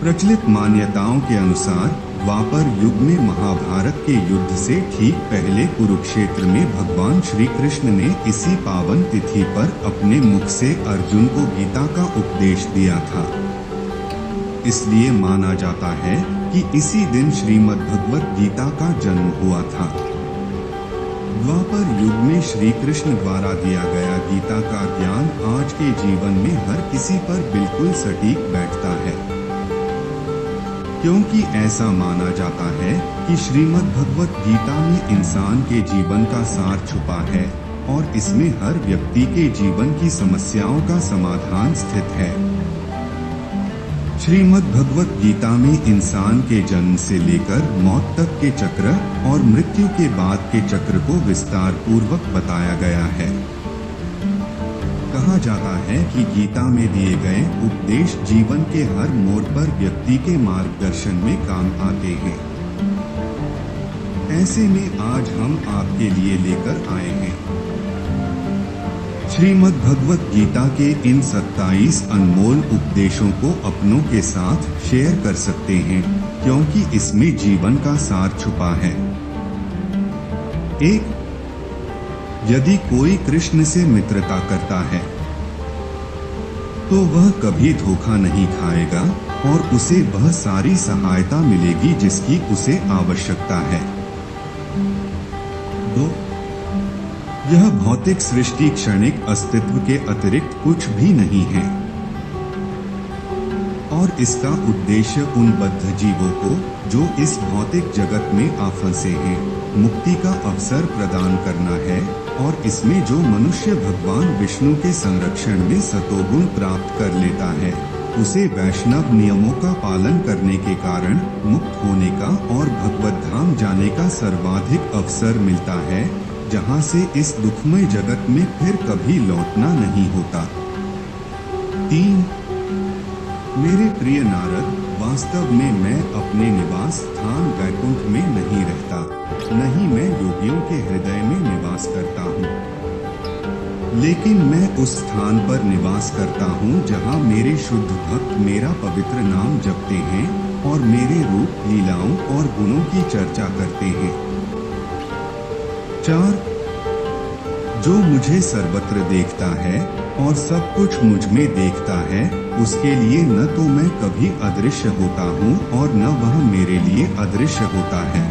प्रचलित मान्यताओं के अनुसार द्वापर युग में महाभारत के युद्ध से ठीक पहले कुरुक्षेत्र में भगवान श्री कृष्ण ने इसी पावन तिथि पर अपने मुख से अर्जुन को गीता का उपदेश दिया था। इसलिए माना जाता है कि इसी दिन श्रीमद् भगवत गीता का जन्म हुआ था। द्वापर युग में श्री कृष्ण द्वारा दिया गया गीता का ज्ञान आज के जीवन में हर किसी पर बिल्कुल सटीक बैठता है, क्योंकि ऐसा माना जाता है कि श्रीमद् भगवत गीता में इंसान के जीवन का सार छुपा है और इसमें हर व्यक्ति के जीवन की समस्याओं का समाधान स्थित है। श्रीमद् भगवत गीता में इंसान के जन्म से लेकर मौत तक के चक्र और मृत्यु के बाद के चक्र को विस्तार पूर्वक बताया गया है। कहा जाता है कि गीता में दिए गए उपदेश जीवन के हर मोड़ पर व्यक्ति के मार्गदर्शन में काम आते हैं। ऐसे में आज हम आपके लिए लेकर आए हैं श्रीमद् भगवत गीता के इन 27 अनमोल उपदेशों को अपनों के साथ शेयर कर सकते हैं, क्योंकि इसमें जीवन का सार छुपा है। 1. यदि कोई कृष्ण से मित्रता करता है तो वह कभी धोखा नहीं खाएगा और उसे वह सारी सहायता मिलेगी जिसकी उसे आवश्यकता है। 2. यह भौतिक सृष्टि क्षणिक अस्तित्व के अतिरिक्त कुछ भी नहीं है और इसका उद्देश्य उन बद्ध जीवों को जो इस भौतिक जगत में आ फंसे हैं मुक्ति का अवसर प्रदान करना है, और इसमें जो मनुष्य भगवान विष्णु के संरक्षण में सतोगुण प्राप्त कर लेता है उसे वैष्णव नियमों का पालन करने के कारण मुक्त होने का और भगवत धाम जाने का सर्वाधिक अवसर मिलता है, जहां से इस दुखमय जगत में फिर कभी लौटना नहीं होता। 3. मेरे प्रिय नारद, वास्तव में मैं अपने निवास स्थान वैकुंठ में नहीं रहता, नहीं मैं योगियों के हृदय में निवास करता हूँ, लेकिन मैं उस स्थान पर निवास करता हूँ जहाँ मेरे शुद्ध भक्त मेरा पवित्र नाम जपते हैं और मेरे रूप, लीलाओं और गुणों की चर्चा करते हैं। 4. जो मुझे सर्वत्र देखता है और सब कुछ मुझ में देखता है, उसके लिए न तो मैं कभी अदृश्य होता हूँ और न वह मेरे लिए अदृश्य होता है।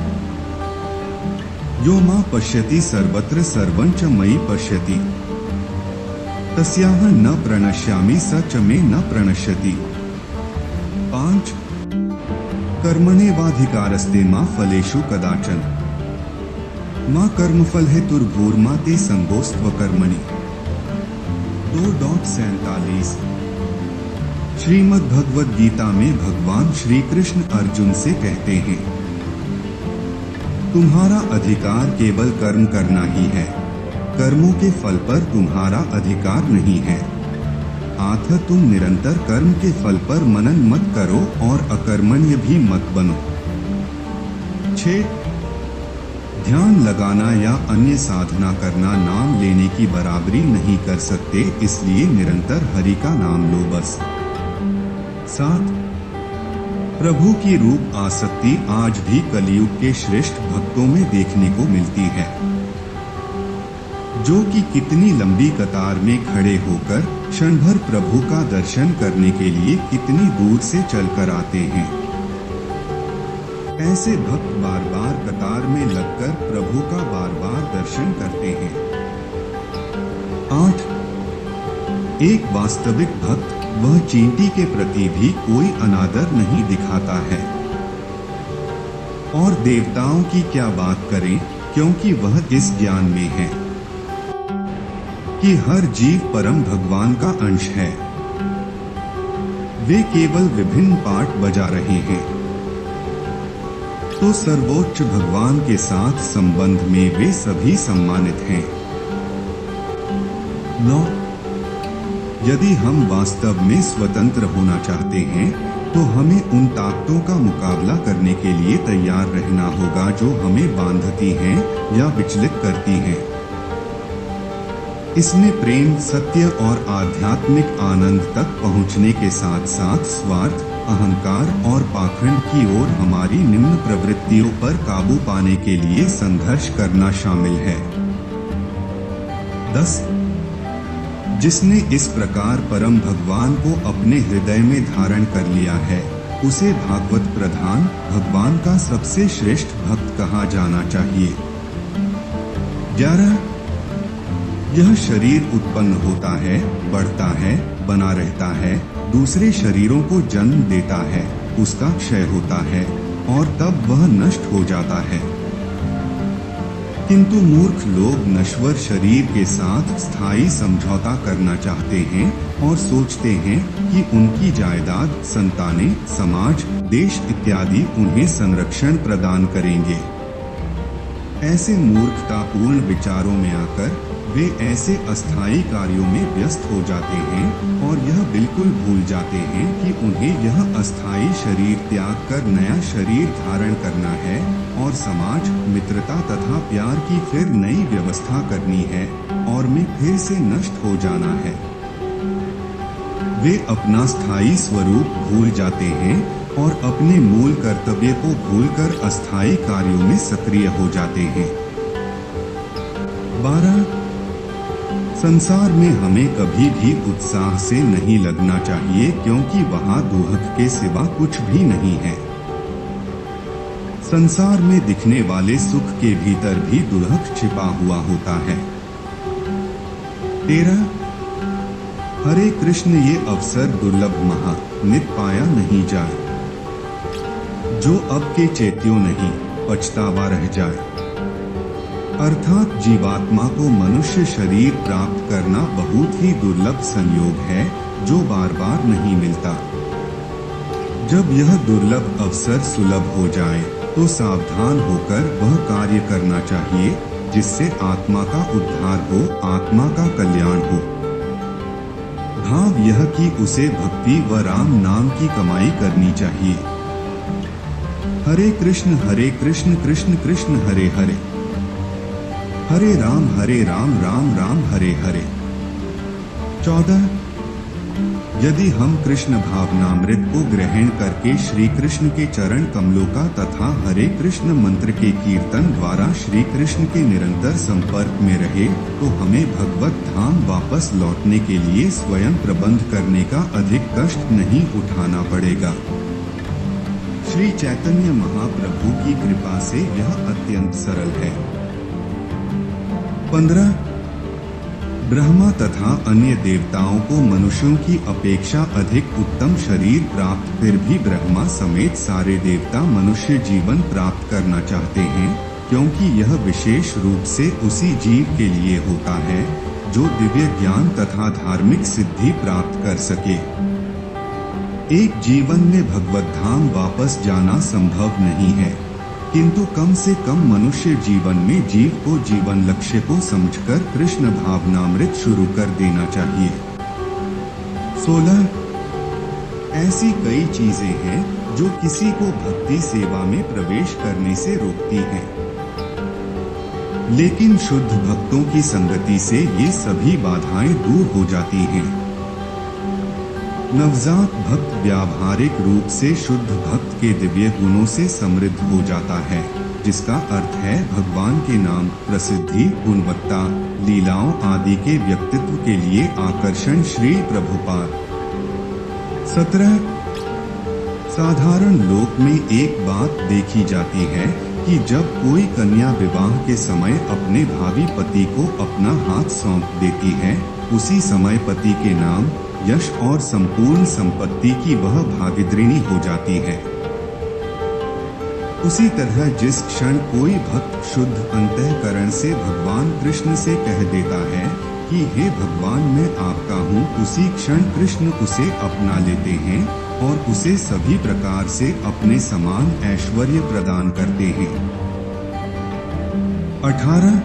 यो मां पश्यति सर्वत्र सर्वं च मयि पश्यति, तस्याह न प्रणश्यामि स च मे न प्रणश्यति। 5. कर्मण्येवाधिकारस्ते मा फलेषु कदाचन, मां कर्मफल हेतुर्भूर्मा ते संगोस्त्व कर्मणि। 2.47 श्रीमद् भगवद गीता में भगवान श्री कृष्ण अर्जुन से कहते हैं, तुम्हारा अधिकार केवल कर्म करना ही है, कर्मों के फल पर तुम्हारा अधिकार नहीं है। अतः तुम निरंतर कर्म के फल पर मनन मत करो और अकर्मण्य भी मत बनो। 6. ध्यान लगाना या अन्य साधना करना नाम लेने की बराबरी नहीं कर सकते, इसलिए निरंतर हरि का नाम लो बस। 7. प्रभु की रूप आसक्ति आज भी कलियुग के श्रेष्ठ भक्तों में देखने को मिलती है, जो कि कितनी लंबी कतार में खड़े होकर क्षण भर प्रभु का दर्शन करने के लिए कितनी दूर से चलकर आते हैं। ऐसे भक्त बार बार कतार में लगकर प्रभु का बार बार दर्शन करते हैं। 8. एक वास्तविक भक्त वह चींटी के प्रति भी कोई अनादर नहीं दिखाता है, और देवताओं की क्या बात करें, क्योंकि वह इस ज्ञान में है कि हर जीव परम भगवान का अंश है। वे केवल विभिन्न पार्ट बजा रहे हैं, तो सर्वोच्च भगवान के साथ संबंध में वे सभी सम्मानित हैं। 9. यदि हम वास्तव में स्वतंत्र होना चाहते हैं तो हमें उन ताकतों का मुकाबला करने के लिए तैयार रहना होगा जो हमें बांधती हैं या विचलित करती हैं। इसमें प्रेम, सत्य और आध्यात्मिक आनंद तक पहुंचने के साथ साथ स्वार्थ, अहंकार और पाखंड की ओर हमारी निम्न प्रवृत्तियों पर काबू पाने के लिए संघर्ष करना शामिल है। 10. जिसने इस प्रकार परम भगवान को अपने हृदय में धारण कर लिया है, उसे भागवत प्रधान, भगवान का सबसे श्रेष्ठ भक्त कहा जाना चाहिए। 11. यह शरीर उत्पन्न होता है, बढ़ता है, बना रहता है, दूसरे शरीरों को जन्म देता है, उसका क्षय होता है और तब वह नष्ट हो जाता है। किंतु मूर्ख लोग नश्वर शरीर के साथ स्थायी समझौता करना चाहते हैं और सोचते हैं कि उनकी जायदाद, संतानें, समाज, देश इत्यादि उन्हें संरक्षण प्रदान करेंगे। ऐसे मूर्खतापूर्ण विचारों में आकर वे ऐसे अस्थायी कार्यों में व्यस्त हो जाते हैं और यह बिल्कुल भूल जाते हैं कि उन्हें यह अस्थायी शरीर त्याग कर नया शरीर धारण करना है और समाज, मित्रता तथा प्यार की फिर नई व्यवस्था करनी है और में फिर से नष्ट हो जाना है। वे अपना स्थायी स्वरूप भूल जाते हैं और अपने मूल कर्तव्य को भूलकर अस्थायी कार्यों में सक्रिय हो जाते हैं। 12. संसार में हमें कभी भी उत्साह से नहीं लगना चाहिए, क्योंकि वहाँ दुख के सिवा कुछ भी नहीं है। संसार में दिखने वाले सुख के भीतर भी दुख छिपा हुआ होता है। 13. हरे कृष्ण, ये अवसर दुर्लभ महा, नित पाया नहीं जाए। जो अब के चेत्यो नहीं, पछतावा रह जाए। अर्थात जीवात्मा को मनुष्य शरीर प्राप्त करना बहुत ही दुर्लभ संयोग है, जो बार बार नहीं मिलता। जब यह दुर्लभ अवसर सुलभ हो जाए तो सावधान होकर वह कार्य करना चाहिए जिससे आत्मा का उद्धार हो, आत्मा का कल्याण हो। भाव यह कि उसे भक्ति व राम नाम की कमाई करनी चाहिए। हरे कृष्ण कृष्ण कृष्ण हरे हरे, हरे राम राम राम हरे हरे। 14. यदि हम कृष्ण भावनामृत को ग्रहण करके श्री कृष्ण के चरण कमलों का तथा हरे कृष्ण मंत्र के कीर्तन द्वारा श्री कृष्ण के निरंतर संपर्क में रहे, तो हमें भगवत धाम वापस लौटने के लिए स्वयं प्रबंध करने का अधिक कष्ट नहीं उठाना पड़ेगा। श्री चैतन्य महाप्रभु की कृपा से यह अत्यंत सरल है। 15. ब्रह्मा तथा अन्य देवताओं को मनुष्यों की अपेक्षा अधिक उत्तम शरीर प्राप्त, फिर भी ब्रह्मा समेत सारे देवता मनुष्य जीवन प्राप्त करना चाहते हैं, क्योंकि यह विशेष रूप से उसी जीव के लिए होता है जो दिव्य ज्ञान तथा धार्मिक सिद्धि प्राप्त कर सके। एक जीवन में भगवत धाम वापस जाना संभव नहीं है, किंतु कम से कम मनुष्य जीवन में जीव को जीवन लक्ष्य को समझकर कृष्ण भावनामृत शुरू कर देना चाहिए। 16. ऐसी कई चीजें हैं जो किसी को भक्ति सेवा में प्रवेश करने से रोकती हैं, लेकिन शुद्ध भक्तों की संगति से ये सभी बाधाएं दूर हो जाती हैं। नवजात भक्त व्यावहारिक रूप से शुद्ध भक्त के दिव्य गुणों से समृद्ध हो जाता है, जिसका अर्थ है भगवान के नाम, प्रसिद्धि, गुणवत्ता, लीलाओं आदि के व्यक्तित्व के लिए आकर्षण। श्री प्रभुपाद। 17. साधारण लोक में एक बात देखी जाती है कि जब कोई कन्या विवाह के समय अपने भावी पति को अपना हाथ सौंप देती है, उसी समय पति के नाम, यश और संपूर्ण संपत्ति की वह भागीदारी हो जाती है। उसी तरह जिस क्षण कोई भक्त शुद्ध अंतःकरण से भगवान कृष्ण से कह देता है कि हे भगवान मैं आपका हूँ, उसी क्षण कृष्ण उसे अपना लेते हैं और उसे सभी प्रकार से अपने समान ऐश्वर्य प्रदान करते हैं। 18.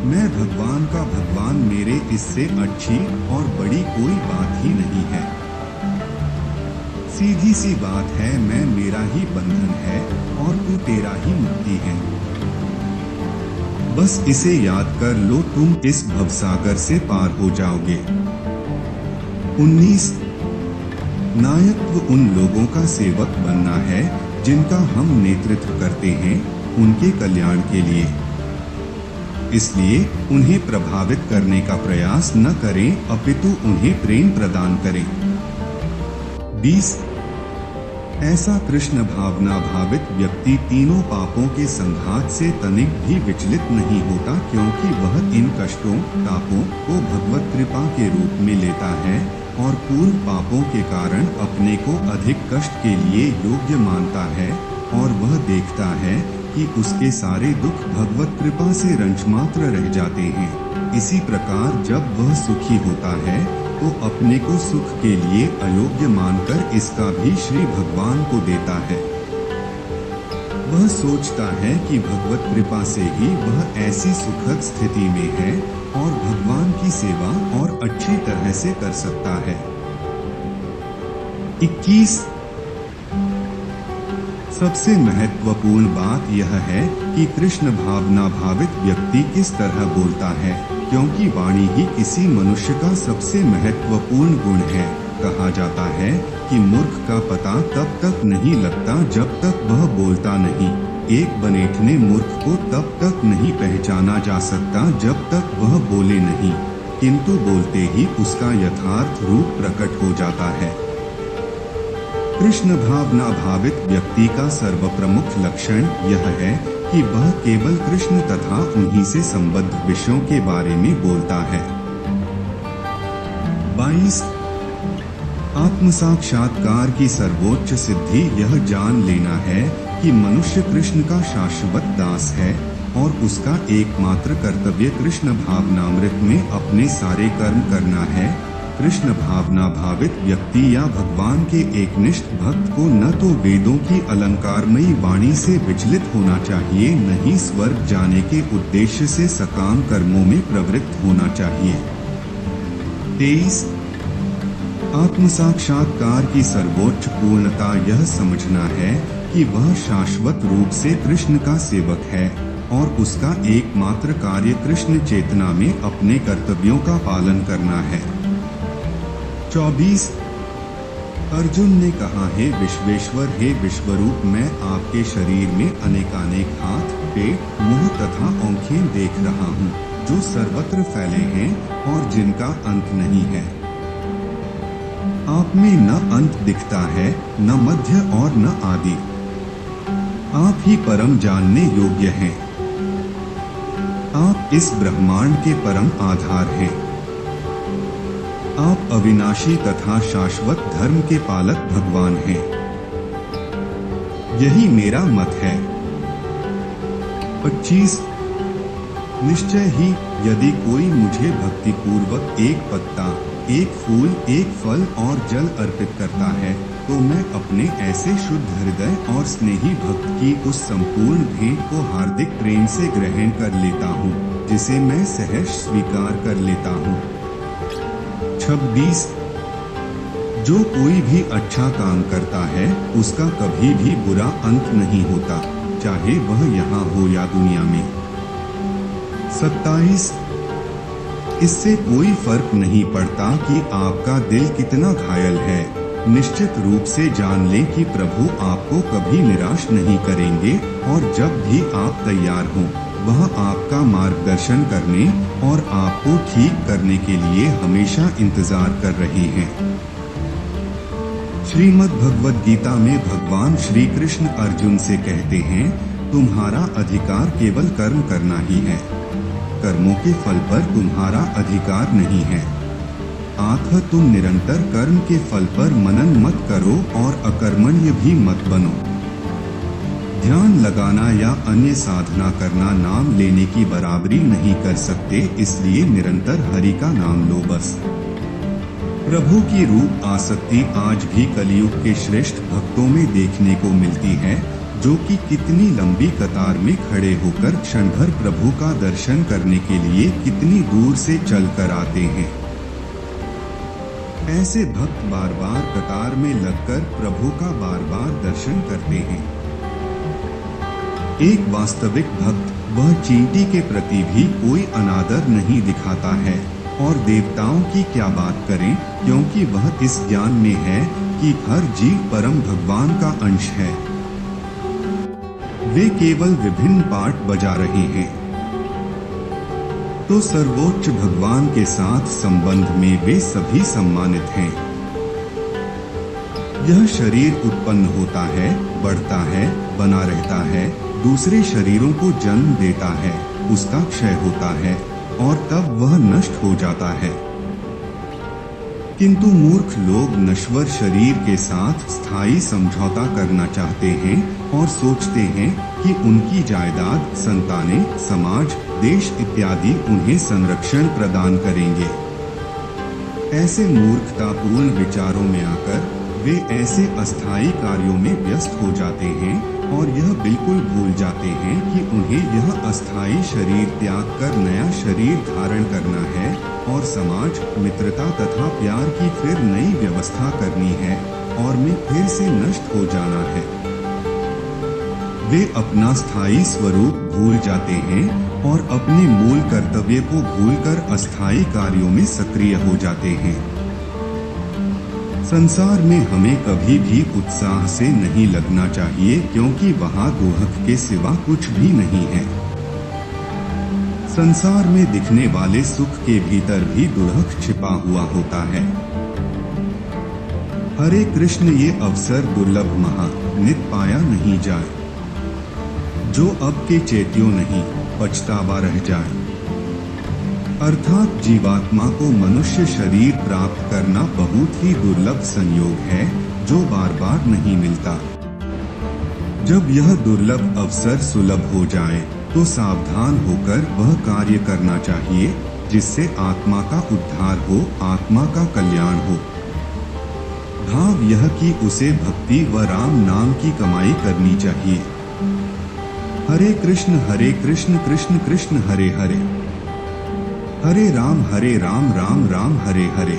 मैं भगवान का भगवान, मेरे इससे अच्छी और बड़ी कोई बात ही नहीं है। सीधी सी बात है, मैं मेरा ही बंधन है और तू तेरा ही मुक्ति है। बस इसे याद कर लो, तुम इस भवसागर से पार हो जाओगे। 19 नायकत्व उन लोगों का सेवक बनना है जिनका हम नेतृत्व करते हैं, उनके कल्याण के लिए। इसलिए उन्हें प्रभावित करने का प्रयास न करें, अपितु उन्हें प्रेम प्रदान करें। 20 ऐसा कृष्ण भावना भावित व्यक्ति तीनों पापों के संघात से तनिक भी विचलित नहीं होता, क्योंकि वह इन कष्टों तापों को भगवत कृपा के रूप में लेता है और पूर्व पापों के कारण अपने को अधिक कष्ट के लिए योग्य मानता है, और वह देखता है कि उसके सारे दुख भगवत कृपा से रंच मात्र रह जाते हैं। इसी प्रकार जब वह सुखी होता है तो अपने को सुख के लिए अयोग्य मानकर इसका भी श्री भगवान को देता है। वह सोचता है कि भगवत कृपा से ही वह ऐसी सुखद स्थिति में है और भगवान की सेवा और अच्छी तरह से कर सकता है। 21 सबसे महत्वपूर्ण बात यह है कि कृष्ण भावना भावित व्यक्ति किस तरह बोलता है, क्योंकि वाणी ही किसी मनुष्य का सबसे महत्वपूर्ण गुण है। कहा जाता है कि मूर्ख का पता तब तक नहीं लगता जब तक वह बोलता नहीं। एक बनेठने मूर्ख को तब तक नहीं पहचाना जा सकता जब तक वह बोले नहीं, किंतु बोलते ही उसका यथार्थ रूप प्रकट हो जाता है। कृष्ण भावना भावित व्यक्ति का सर्वप्रमुख लक्षण यह है कि वह केवल कृष्ण तथा उन्हीं से संबद्ध विषयों के बारे में बोलता है। 22 आत्म साक्षात्कार की सर्वोच्च सिद्धि यह जान लेना है कि मनुष्य कृष्ण का शाश्वत दास है और उसका एकमात्र कर्तव्य कृष्ण भावनामृत में अपने सारे कर्म करना है। कृष्ण भावना भावित व्यक्ति या भगवान के एकनिष्ठ भक्त को न तो वेदों की अलंकारमयी वाणी से विचलित होना चाहिए, न ही स्वर्ग जाने के उद्देश्य से सकाम कर्मों में प्रवृत्त होना चाहिए। 23 आत्म साक्षात्कार की सर्वोच्च पूर्णता यह समझना है कि वह शाश्वत रूप से कृष्ण का सेवक है और उसका एकमात्र कार्य कृष्ण चेतना में अपने कर्तव्यों का पालन करना है। 24 अर्जुन ने कहा, हे विश्वेश्वर, हे विश्वरूप, मैं आपके शरीर में अनेकानेक हाथ, पेट, मुंह तथा आँखें देख रहा हूँ, जो सर्वत्र फैले हैं और जिनका अंत नहीं है। आप में न अंत दिखता है, न मध्य और न आदि। आप ही परम जानने योग्य हैं। आप इस ब्रह्मांड के परम आधार हैं। आप अविनाशी तथा शाश्वत धर्म के पालक भगवान हैं। यही मेरा मत है। 25 निश्चय ही यदि कोई मुझे भक्ति पूर्वक एक पत्ता, एक फूल, एक फल और जल अर्पित करता है तो मैं अपने ऐसे शुद्ध हृदय और स्नेही भक्त की उस संपूर्ण भेंट को हार्दिक प्रेम से ग्रहण कर लेता हूँ, जिसे मैं सहर्ष स्वीकार कर लेता हूँ। 26 जो कोई भी अच्छा काम करता है उसका कभी भी बुरा अंत नहीं होता, चाहे वह यहाँ हो या दुनिया में। 27 इससे कोई फर्क नहीं पड़ता कि आपका दिल कितना घायल है, निश्चित रूप से जान लें कि प्रभु आपको कभी निराश नहीं करेंगे और जब भी आप तैयार हों वह आपका मार्गदर्शन करने और आपको ठीक करने के लिए हमेशा इंतजार कर रहे हैं। श्रीमद् भगवद गीता में भगवान श्री कृष्ण अर्जुन से कहते हैं, तुम्हारा अधिकार केवल कर्म करना ही है, कर्मों के फल पर तुम्हारा अधिकार नहीं है। आत्म तुम निरंतर कर्म के फल पर मनन मत करो और अकर्मण्य भी मत बनो। ध्यान लगाना या अन्य साधना करना नाम लेने की बराबरी नहीं कर सकते, इसलिए निरंतर हरि का नाम लो बस। प्रभु की रूप आसक्ति आज भी कलियुग के श्रेष्ठ भक्तों में देखने को मिलती है, जो कि कितनी लंबी कतार में खड़े होकर क्षण भर प्रभु का दर्शन करने के लिए कितनी दूर से चल कर आते हैं। ऐसे भक्त बार बार कतार में लगकर प्रभु का बार बार दर्शन करते हैं। एक वास्तविक भक्त वह चींटी के प्रति भी कोई अनादर नहीं दिखाता है, और देवताओं की क्या बात करें, क्योंकि वह इस ज्ञान में है कि हर जीव परम भगवान का अंश है। वे केवल विभिन्न पार्ट बजा रहे हैं। तो सर्वोच्च भगवान के साथ संबंध में वे सभी सम्मानित हैं। यह शरीर उत्पन्न होता है, बढ़ता है, बना रहता है, दूसरे शरीरों को जन्म देता है, उसका क्षय होता है और तब वह नष्ट हो जाता है। किंतु मूर्ख लोग नश्वर शरीर के साथ स्थायी समझौता करना चाहते हैं और सोचते हैं कि उनकी जायदाद, संतानें, समाज, देश इत्यादि उन्हें संरक्षण प्रदान करेंगे। ऐसे मूर्खतापूर्ण विचारों में आकर वे ऐसे अस्थायी कार्यों में व्यस्त हो जाते हैं और यह बिल्कुल भूल जाते हैं कि उन्हें यह अस्थायी शरीर त्याग कर नया शरीर धारण करना है और समाज, मित्रता तथा प्यार की फिर नई व्यवस्था करनी है और में फिर से नष्ट हो जाना है। वे अपना स्थायी स्वरूप भूल जाते हैं और अपने मूल कर्तव्य को भूलकर अस्थायी कार्यों में सक्रिय हो जाते हैं। संसार में हमें कभी भी उत्साह से नहीं लगना चाहिए, क्योंकि वहाँ दुख के सिवा कुछ भी नहीं है। संसार में दिखने वाले सुख के भीतर भी दुख छिपा हुआ होता है। हरे कृष्ण, ये अवसर दुर्लभ महा नित पाया नहीं जाए, जो अब के चेत्यो नहीं पछतावा रह जाए। अर्थात जीवात्मा को मनुष्य शरीर प्राप्त करना बहुत ही दुर्लभ संयोग है, जो बार बार नहीं मिलता। जब यह दुर्लभ अवसर सुलभ हो जाए तो सावधान होकर वह कार्य करना चाहिए जिससे आत्मा का उद्धार हो, आत्मा का कल्याण हो। भाव यह कि उसे भक्ति व राम नाम की कमाई करनी चाहिए। हरे कृष्ण कृष्ण कृष्ण हरे हरे, हरे राम राम राम हरे हरे।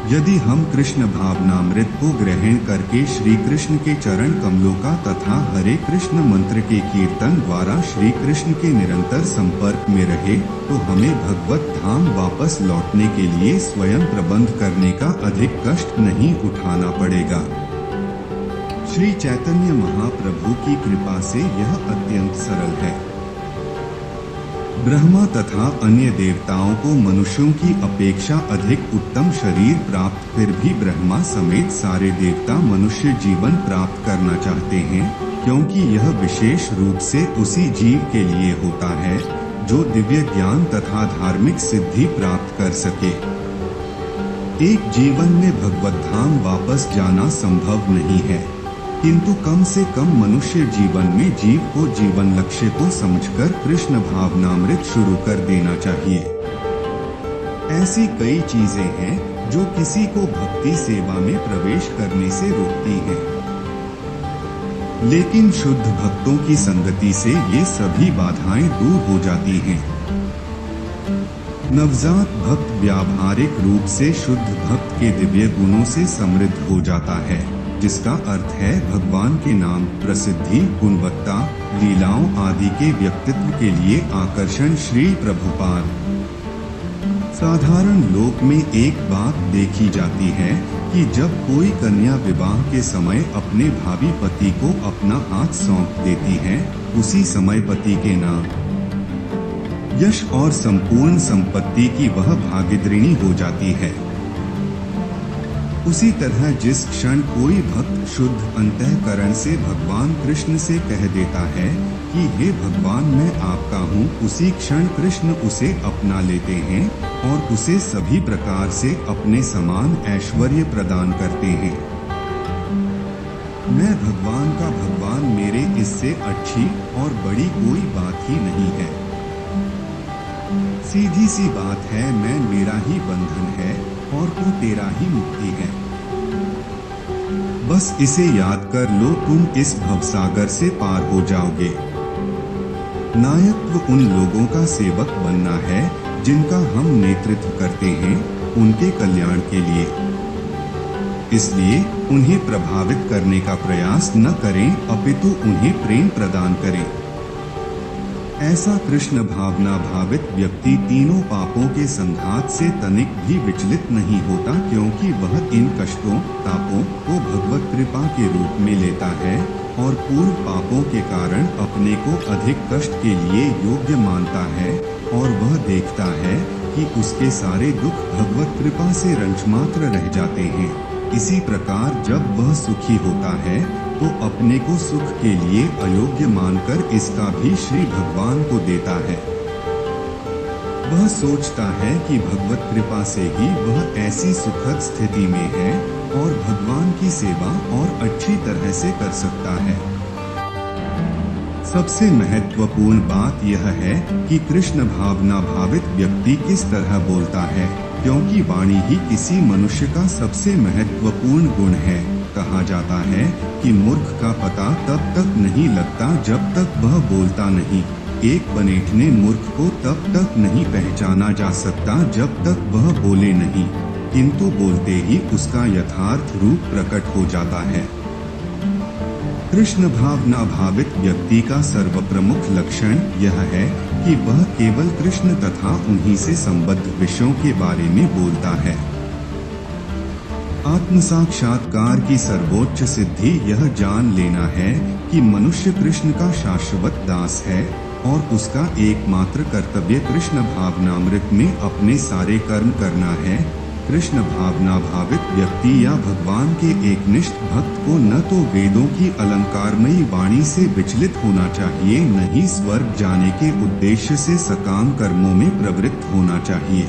यदि हम कृष्ण भावनामृत को ग्रहण करके श्री कृष्ण के चरण कमलों का तथा हरे कृष्ण मंत्र के कीर्तन द्वारा श्री कृष्ण के निरंतर संपर्क में रहे तो हमें भगवत धाम वापस लौटने के लिए स्वयं प्रबंध करने का अधिक कष्ट नहीं उठाना पड़ेगा। श्री चैतन्य महाप्रभु की कृपा से यह अत्यंत सरल है। ब्रह्मा तथा अन्य देवताओं को मनुष्यों की अपेक्षा अधिक उत्तम शरीर प्राप्त, फिर भी ब्रह्मा समेत सारे देवता मनुष्य जीवन प्राप्त करना चाहते हैं, क्योंकि यह विशेष रूप से उसी जीव के लिए होता है जो दिव्य ज्ञान तथा धार्मिक सिद्धि प्राप्त कर सके। एक जीवन में भगवत धाम वापस जाना संभव नहीं है, किंतु कम से कम मनुष्य जीवन में जीव को जीवन लक्ष्य को समझकर कृष्ण भावनामृत शुरू कर देना चाहिए। ऐसी कई चीजें हैं जो किसी को भक्ति सेवा में प्रवेश करने से रोकती हैं, लेकिन शुद्ध भक्तों की संगति से ये सभी बाधाएं दूर हो जाती हैं। नवजात भक्त व्यावहारिक रूप से शुद्ध भक्त के दिव्य गुणों से समृद्ध हो जाता है, जिसका अर्थ है भगवान के नाम, प्रसिद्धि, गुणवत्ता, लीलाओं आदि के व्यक्तित्व के लिए आकर्षण। श्री प्रभुपाद। साधारण लोक में एक बात देखी जाती है कि जब कोई कन्या विवाह के समय अपने भावी पति को अपना हाथ सौंप देती है, उसी समय पति के नाम, यश और संपूर्ण संपत्ति की वह भागीदारी हो जाती है। उसी तरह जिस क्षण कोई भक्त शुद्ध अंतःकरण से भगवान कृष्ण से कह देता है कि हे भगवान मैं आपका हूँ, उसी क्षण कृष्ण उसे अपना लेते हैं और उसे सभी प्रकार से अपने समान ऐश्वर्य प्रदान करते हैं। मैं भगवान का भगवान, मेरे इससे अच्छी और बड़ी कोई बात ही नहीं है। सीधी सी बात है, मैं मेरा ही बंधन है और तू तेरा ही मुक्ति है। बस इसे याद कर लो, तुम इस भवसागर से पार हो जाओगे। नायकत्व उन लोगों का सेवक बनना है जिनका हम नेतृत्व करते हैं, उनके कल्याण के लिए। इसलिए उन्हें प्रभावित करने का प्रयास न करें, अपितु उन्हें प्रेम प्रदान करें। ऐसा कृष्ण भावना भावित व्यक्ति तीनों पापों के संघात से तनिक भी विचलित नहीं होता, क्योंकि वह इन कष्टों तापों को भगवत कृपा के रूप में लेता है और पूर्व पापों के कारण अपने को अधिक कष्ट के लिए योग्य मानता है, और वह देखता है कि उसके सारे दुख भगवत कृपा से रंचमात्र रह जाते हैं। इसी प्रकार जब वह सुखी होता है तो अपने को सुख के लिए अयोग्य मानकर इसका भी श्री भगवान को देता है। वह सोचता है कि भगवत कृपा से ही वह ऐसी सुखद स्थिति में है और भगवान की सेवा और अच्छी तरह से कर सकता है। सबसे महत्वपूर्ण बात यह है कि कृष्ण भावना भावित व्यक्ति किस तरह बोलता है, क्योंकि वाणी ही किसी मनुष्य का सबसे महत्वपूर्ण गुण है। कहा जाता है कि मूर्ख का पता तब तक नहीं लगता जब तक वह बोलता नहीं। एक बनेठने मूर्ख को तब तक नहीं पहचाना जा सकता जब तक वह बोले नहीं, किंतु बोलते ही उसका यथार्थ रूप प्रकट हो जाता है। कृष्ण भावना भावित व्यक्ति का सर्वप्रमुख लक्षण यह है कि वह केवल कृष्ण तथा उन्हीं से संबद्ध विषयों के बारे में बोलता है। आत्म साक्षात्कार की सर्वोच्च सिद्धि यह जान लेना है कि मनुष्य कृष्ण का शाश्वत दास है और उसका एकमात्र कर्तव्य कृष्ण भावनामृत में अपने सारे कर्म करना है। कृष्ण भावना भावित व्यक्ति या भगवान के एकनिष्ठ भक्त को न तो वेदों की अलंकारमयी वाणी से विचलित होना चाहिए, न ही स्वर्ग जाने के उद्देश्य से सकाम कर्मों में प्रवृत्त होना चाहिए।